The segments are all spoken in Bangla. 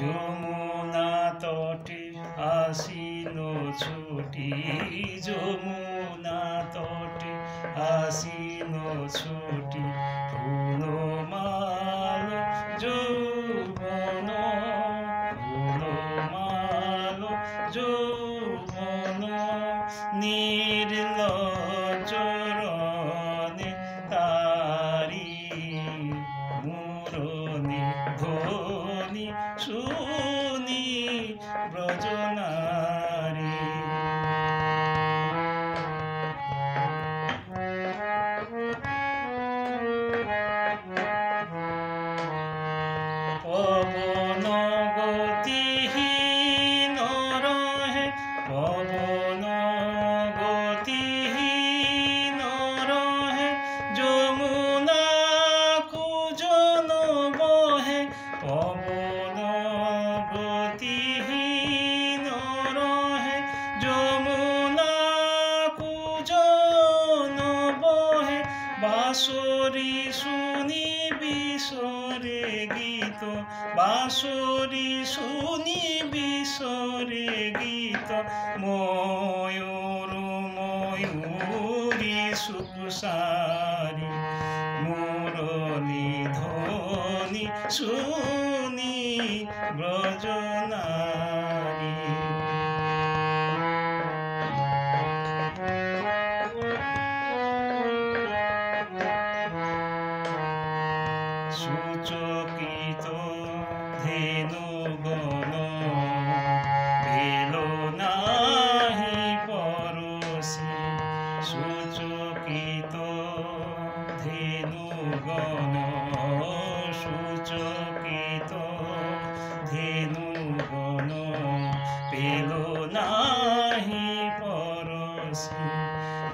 যমুনা তটে আসিল ছুটি, যমুনা তটে আসিল ছুটি, ফুলমাল যৌবন, ফুলমাল যৌবন, নির্লজ্জরণে তারি মুরনি ধ্বনি শুনি ব্রজনারী। পবন গতিহীন রহে, পবন গতিহীন রহে, যমুনা কুজন বহে, পবন গতিহীন রহে, যমুনা কুজন বহে, বাঁশরি শুনি বিসরে গীত, বাঁশরি শুনি বিসরে গীত, ময়ূর ময়ূরী সুকুসারি মুরলি ধ্বনি শুনি ব্রজনারী। সুচকিত ধেনুগণ পেল নাহি পরশি, সুচকিত ধেনুগণ, সুচকিত ধেনুগণ পেল নাহি পরশি,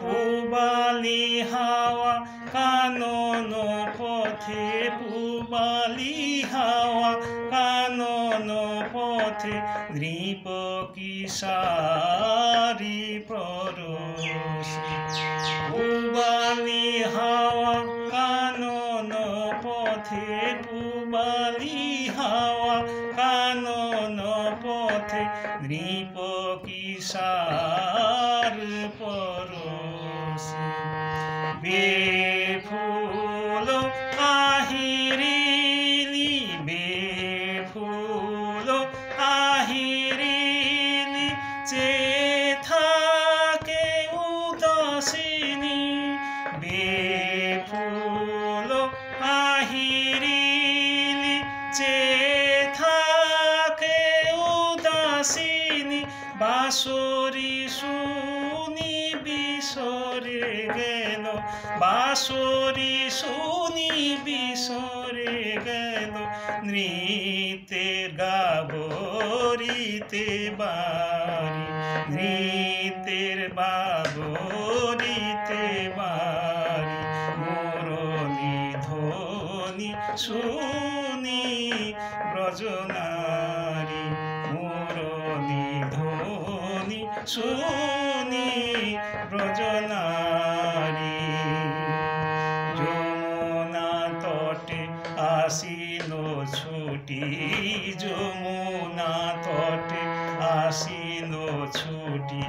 পূবালি হাওয়া কানন পথে, পূবালি হাওয়া কানন পথে, নৃপ কিশারি পরশি, পূবালি হাওয়া কানন পথে, পূবালি হাওয়া কানন পথে, নৃপ কিশার পরশি, বেফুল আহিরিলি, বেফুল আহিরিলি, চেয়ে থাকে উদাসিনী, বেফুল আহিরিলি, চেয়ে থাকে উদাসিনী, বাঁশরি শুনি বিসরে গেল, বাঁশরি শুনি বিসরে গেল, নৃত্যের গাবরিতে বারি, নৃত্যের বাবরিতে বারি, মুরলি ধ্বনি শুনি ব্রজনারী, মুরলি ধ্বনি শুনি ব্রজনারী। যমুনা তটে আসিল ছুটি, যমুনা তটে আসিল ছুটি,